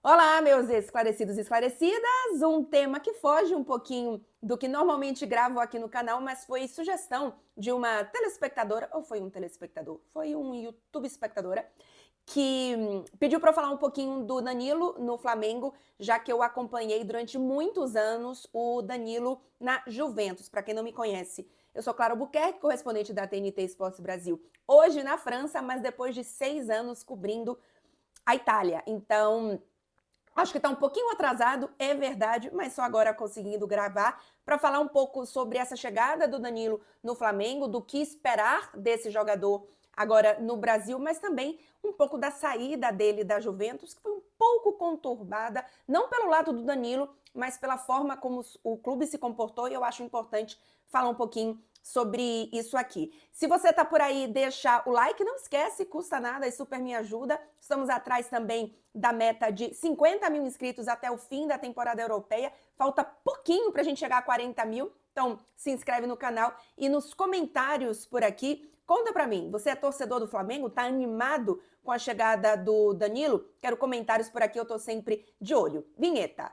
Olá, meus esclarecidos e esclarecidas! Um tema que foge um pouquinho do que normalmente gravo aqui no canal, mas foi sugestão de uma telespectadora, ou foi um telespectador? Foi um YouTube espectadora, que pediu para eu falar um pouquinho do Danilo no Flamengo, já que eu acompanhei durante muitos anos o Danilo na Juventus. Para quem não me conhece, eu sou Clara Albuquerque, correspondente da TNT Esportes Brasil, hoje na França, mas depois de 6 anos cobrindo a Itália. Então, acho que está um pouquinho atrasado, é verdade, mas só agora conseguindo gravar para falar um pouco sobre essa chegada do Danilo no Flamengo, do que esperar desse jogador agora no Brasil, mas também um pouco da saída dele da Juventus, que foi um pouco conturbada, não pelo lado do Danilo, mas pela forma como o clube se comportou, e eu acho importante falar um pouquinho sobre isso aqui. Se você está por aí, deixa o like, não esquece, custa nada e super me ajuda. Estamos atrás também da meta de 50 mil inscritos até o fim da temporada europeia. Falta pouquinho para a gente chegar a 40 mil, então se inscreve no canal e nos comentários por aqui, conta para mim, você é torcedor do Flamengo? Tá animado com a chegada do Danilo? Quero comentários por aqui, eu tô sempre de olho. Vinheta!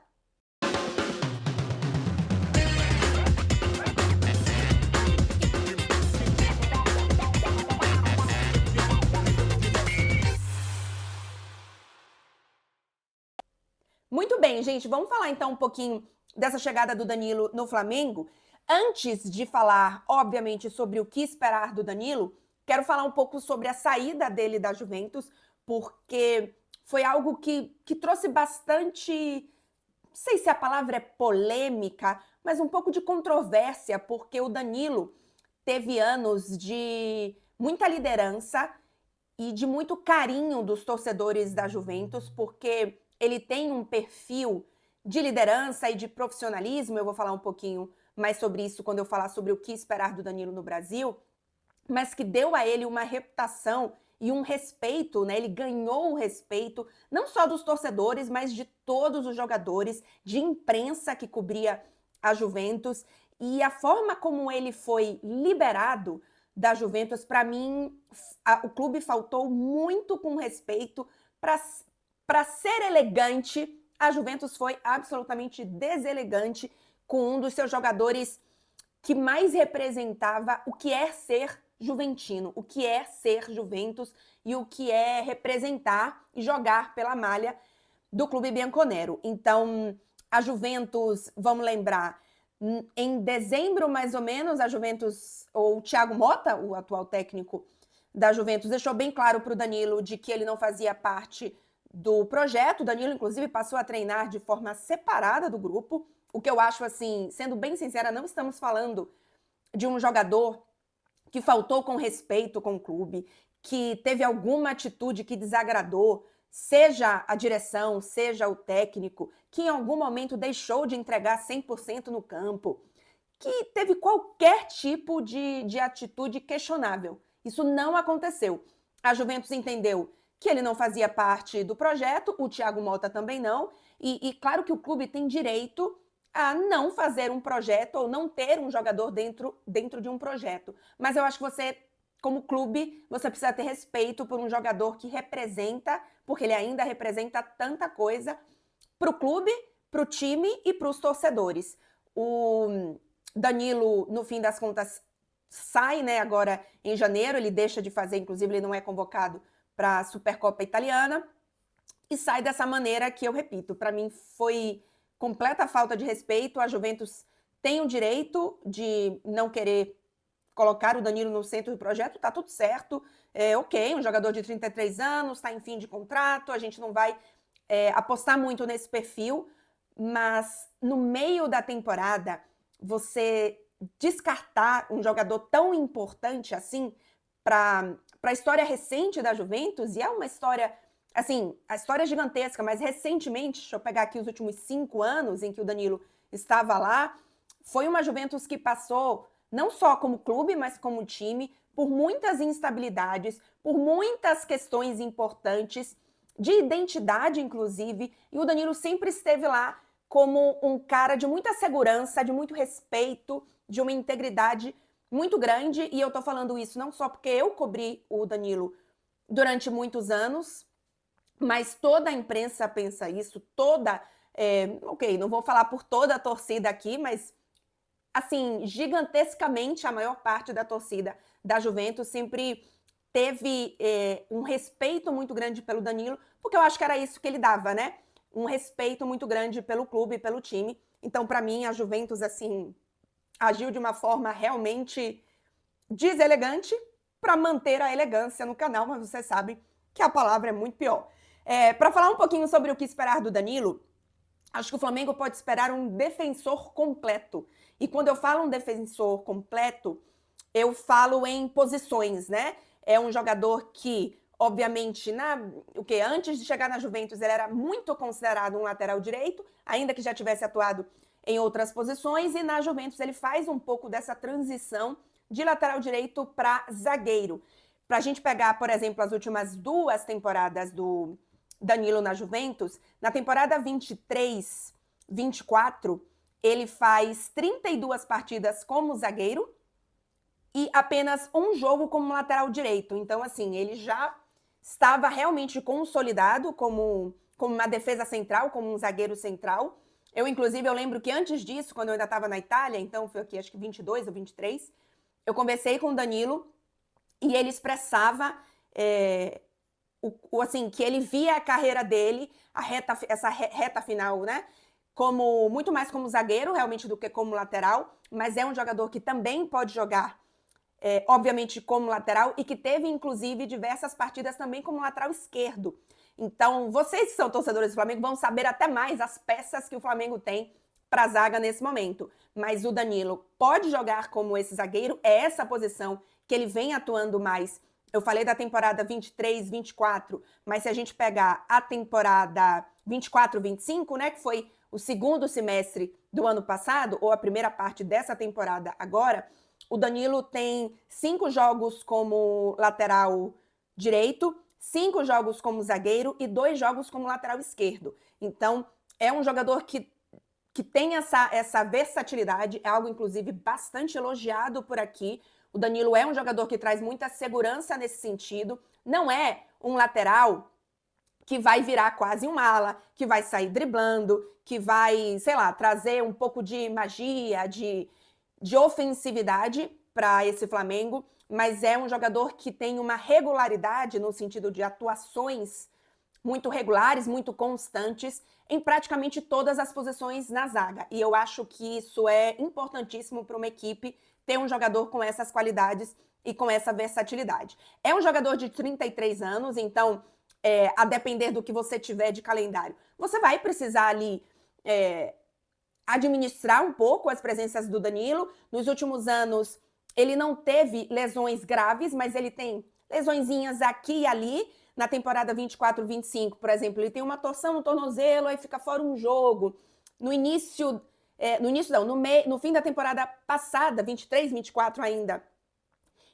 Muito bem, gente, vamos falar então um pouquinho dessa chegada do Danilo no Flamengo. Antes de falar, obviamente, sobre o que esperar do Danilo, quero falar um pouco sobre a saída dele da Juventus, porque foi algo que trouxe bastante, não sei se a palavra é polêmica, mas um pouco de controvérsia, porque o Danilo teve anos de muita liderança e de muito carinho dos torcedores da Juventus, porque ele tem um perfil de liderança e de profissionalismo. Eu vou falar um pouquinho mais sobre isso quando eu falar sobre o que esperar do Danilo no Brasil, mas que deu a ele uma reputação e um respeito, né? Ele ganhou o respeito não só dos torcedores, mas de todos os jogadores, de imprensa que cobria a Juventus. E a forma como ele foi liberado da Juventus, para mim, o clube faltou muito com respeito. Para ser elegante, a Juventus foi absolutamente deselegante com um dos seus jogadores que mais representava o que é ser juventino, o que é ser Juventus e o que é representar e jogar pela malha do clube bianconero. Então, a Juventus, vamos lembrar, em dezembro, mais ou menos, a Juventus, ou o Thiago Motta, o atual técnico da Juventus, deixou bem claro para o Danilo de que ele não fazia parte do projeto. O Danilo, inclusive, passou a treinar de forma separada do grupo, o que eu acho, assim, sendo bem sincera, não estamos falando de um jogador que faltou com respeito com o clube, que teve alguma atitude que desagradou, seja a direção, seja o técnico, que em algum momento deixou de entregar 100% no campo, que teve qualquer tipo de atitude questionável. Isso não aconteceu. A Juventus entendeu que ele não fazia parte do projeto, o Thiago Motta também não, e claro que o clube tem direito a não fazer um projeto ou não ter um jogador dentro de um projeto. Mas eu acho que você, como clube, você precisa ter respeito por um jogador que representa, porque ele ainda representa tanta coisa para o clube, para o time e para os torcedores. O Danilo, no fim das contas, sai, né, agora em janeiro, ele deixa de fazer, inclusive ele não é convocado para a Supercopa Italiana, e sai dessa maneira que eu repito, para mim foi completa falta de respeito. A Juventus tem o direito de não querer colocar o Danilo no centro do projeto, tá tudo certo, ok, um jogador de 33 anos, está em fim de contrato, a gente não vai apostar muito nesse perfil, mas no meio da temporada, você descartar um jogador tão importante assim para a história recente da Juventus, e é uma história, assim, a história é gigantesca, mas recentemente, deixa eu pegar aqui os últimos 5 anos em que o Danilo estava lá, foi uma Juventus que passou, não só como clube, mas como time, por muitas instabilidades, por muitas questões importantes, de identidade, inclusive, e o Danilo sempre esteve lá como um cara de muita segurança, de muito respeito, de uma integridade muito grande, e eu tô falando isso não só porque eu cobri o Danilo durante muitos anos, mas toda a imprensa pensa isso, ok, não vou falar por toda a torcida aqui, mas assim, gigantescamente a maior parte da torcida da Juventus sempre teve um respeito muito grande pelo Danilo, porque eu acho que era isso que ele dava, né? Um respeito muito grande pelo clube e pelo time. Então, para mim, a Juventus, assim, agiu de uma forma realmente deselegante para manter a elegância no canal, mas você sabe que a palavra é muito pior. Para falar um pouquinho sobre o que esperar do Danilo, acho que o Flamengo pode esperar um defensor completo. E quando eu falo um defensor completo, eu falo em posições, né? É um jogador que, obviamente, antes de chegar na Juventus, ele era muito considerado um lateral direito, ainda que já tivesse atuado em outras posições, e na Juventus ele faz um pouco dessa transição de lateral direito para zagueiro. Para a gente pegar, por exemplo, as últimas 2 temporadas do Danilo na Juventus, na temporada 23-24, ele faz 32 partidas como zagueiro e apenas um jogo como lateral direito. Então, assim, ele já estava realmente consolidado como uma defesa central, como um zagueiro central. Inclusive, eu lembro que antes disso, quando eu ainda estava na Itália, então foi aqui, acho que 22 ou 23, eu conversei com o Danilo e ele expressava assim, que ele via a carreira dele, essa reta final, né? Muito mais como zagueiro, realmente, do que como lateral, mas é um jogador que também pode jogar, obviamente, como lateral, e que teve, inclusive, diversas partidas também como lateral esquerdo. Então, vocês que são torcedores do Flamengo vão saber até mais as peças que o Flamengo tem para a zaga nesse momento. Mas o Danilo pode jogar como esse zagueiro, é essa posição que ele vem atuando mais. Eu falei da temporada 23-24, mas se a gente pegar a temporada 24-25, né, que foi o segundo semestre do ano passado, ou a primeira parte dessa temporada agora, o Danilo tem 5 jogos como lateral direito, 5 jogos como zagueiro e 2 jogos como lateral esquerdo. Então, é um jogador que tem essa versatilidade, é algo, inclusive, bastante elogiado por aqui. O Danilo é um jogador que traz muita segurança nesse sentido. Não é um lateral que vai virar quase um ala, que vai sair driblando, que vai, sei lá, trazer um pouco de magia, de ofensividade para esse Flamengo, mas é um jogador que tem uma regularidade no sentido de atuações muito regulares, muito constantes, em praticamente todas as posições na zaga. E eu acho que isso é importantíssimo para uma equipe ter um jogador com essas qualidades e com essa versatilidade. É um jogador de 33 anos, então, a depender do que você tiver de calendário, você vai precisar ali administrar um pouco as presenças do Danilo. Nos últimos anos, ele não teve lesões graves, mas ele tem lesõezinhas aqui e ali. Na temporada 24-25, por exemplo, ele tem uma torção no tornozelo, aí fica fora um jogo. No fim da temporada passada, 23-24 ainda,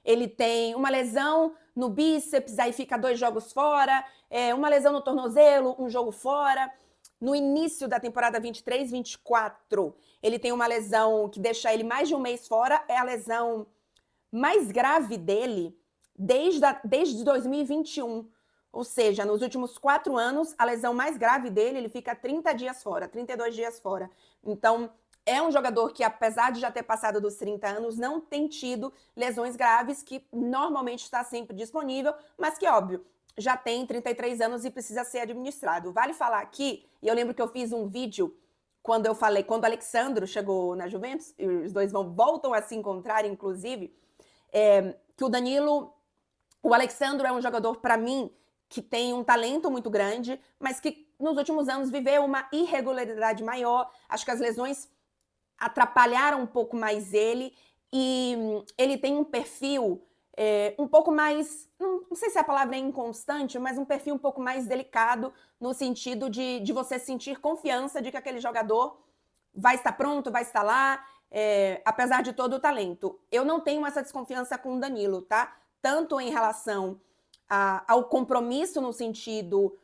ele tem uma lesão no bíceps, aí fica 2 jogos fora, uma lesão no tornozelo, um jogo fora. No início da temporada 23-24, ele tem uma lesão que deixa ele mais de um mês fora, é a lesão mais grave dele desde 2021. Ou seja, nos últimos 4 anos, a lesão mais grave dele, ele fica 30 dias fora, 32 dias fora. Então, é um jogador que, apesar de já ter passado dos 30 anos, não tem tido lesões graves, que normalmente está sempre disponível, mas que, óbvio, já tem 33 anos e precisa ser administrado. Vale falar aqui, e eu lembro que eu fiz um vídeo quando o Alexandro chegou na Juventus, e os dois voltam a se encontrar, inclusive, que o Alexandro é um jogador, para mim, que tem um talento muito grande, mas que nos últimos anos viveu uma irregularidade maior. Acho que as lesões atrapalharam um pouco mais ele, e ele tem um perfil um pouco mais, não sei se a palavra é inconstante, mas um perfil um pouco mais delicado, no sentido de você sentir confiança de que aquele jogador vai estar pronto, vai estar lá, apesar de todo o talento. Eu não tenho essa desconfiança com o Danilo, tá? Tanto em relação ao compromisso no sentido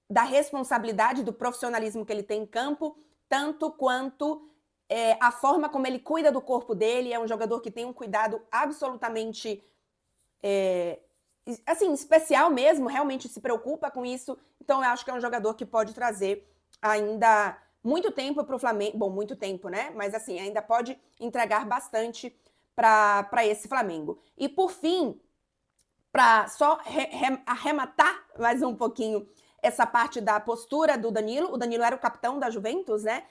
da responsabilidade, do profissionalismo que ele tem em campo, tanto quanto a forma como ele cuida do corpo dele. É um jogador que tem um cuidado absolutamente assim, especial mesmo, realmente se preocupa com isso. Então, eu acho que é um jogador que pode trazer ainda muito tempo para o Flamengo. Bom, muito tempo, né? Mas, assim, ainda pode entregar bastante para esse Flamengo. E, por fim, para só arrematar mais um pouquinho essa parte da postura do Danilo. O Danilo era o capitão da Juventus, né?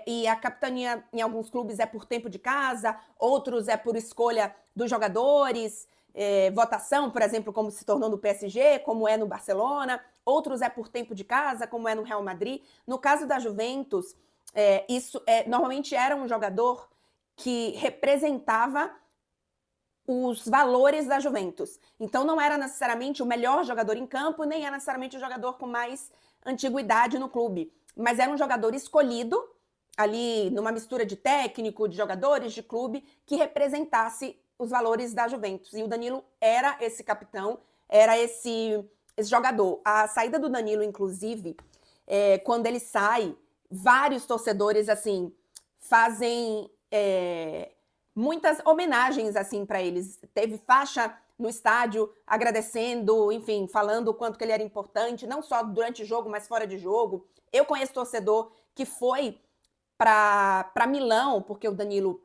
E a capitania em alguns clubes é por tempo de casa, outros é por escolha dos jogadores, votação, por exemplo, como se tornou no PSG, como é no Barcelona. Outros é por tempo de casa, como é no Real Madrid. No caso da Juventus, isso normalmente era um jogador que representava os valores da Juventus. Então não era necessariamente o melhor jogador em campo, nem era necessariamente o jogador com mais antiguidade no clube, mas era um jogador escolhido ali numa mistura de técnico, de jogadores, de clube, que representasse os valores da Juventus. E o Danilo era esse capitão, era esse jogador. A saída do Danilo, inclusive, quando ele sai, vários torcedores, assim, fazem muitas homenagens, assim, para eles. Teve faixa no estádio agradecendo, enfim, falando o quanto que ele era importante, não só durante o jogo, mas fora de jogo. Eu conheço torcedor que foi para Milão, porque o Danilo,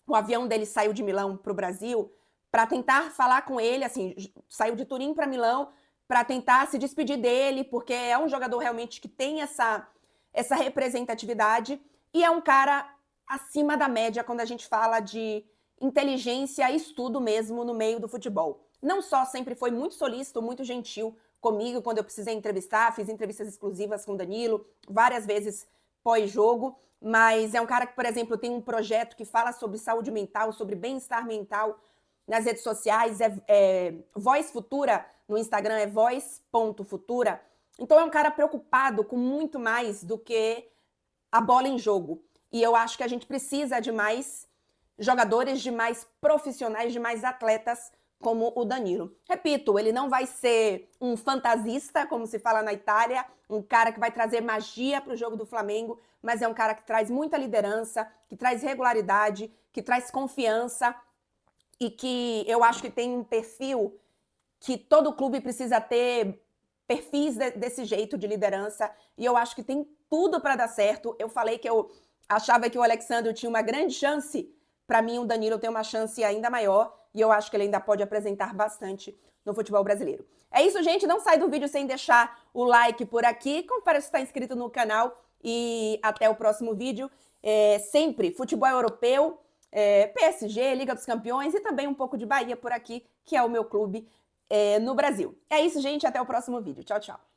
o avião dele saiu de Milão para o Brasil, para tentar falar com ele, assim, saiu de Turim para Milão, para tentar se despedir dele, porque é um jogador realmente que tem essa representatividade e é um cara acima da média quando a gente fala de inteligência e estudo mesmo no meio do futebol. Não só sempre foi muito solícito, muito gentil comigo quando eu precisei entrevistar, fiz entrevistas exclusivas com o Danilo, várias vezes pós-jogo, mas é um cara que, por exemplo, tem um projeto que fala sobre saúde mental, sobre bem-estar mental nas redes sociais, Voz Futura, no Instagram é voz.futura. Então é um cara preocupado com muito mais do que a bola em jogo. E eu acho que a gente precisa de mais jogadores, de mais profissionais, de mais atletas como o Danilo. Repito, ele não vai ser um fantasista, como se fala na Itália, um cara que vai trazer magia para o jogo do Flamengo, mas é um cara que traz muita liderança, que traz regularidade, que traz confiança e que eu acho que tem um perfil que todo clube precisa ter, perfis desse jeito de liderança, e eu acho que tem tudo para dar certo. Eu falei que eu achava que o Alexandre tinha uma grande chance. Para mim, o Danilo tem uma chance ainda maior e eu acho que ele ainda pode apresentar bastante no futebol brasileiro. É isso, gente. Não sai do vídeo sem deixar o like por aqui. Confere se está inscrito no canal e até o próximo vídeo. Sempre futebol europeu, PSG, Liga dos Campeões e também um pouco de Bahia por aqui, que é o meu clube no Brasil. É isso, gente. Até o próximo vídeo. Tchau, tchau.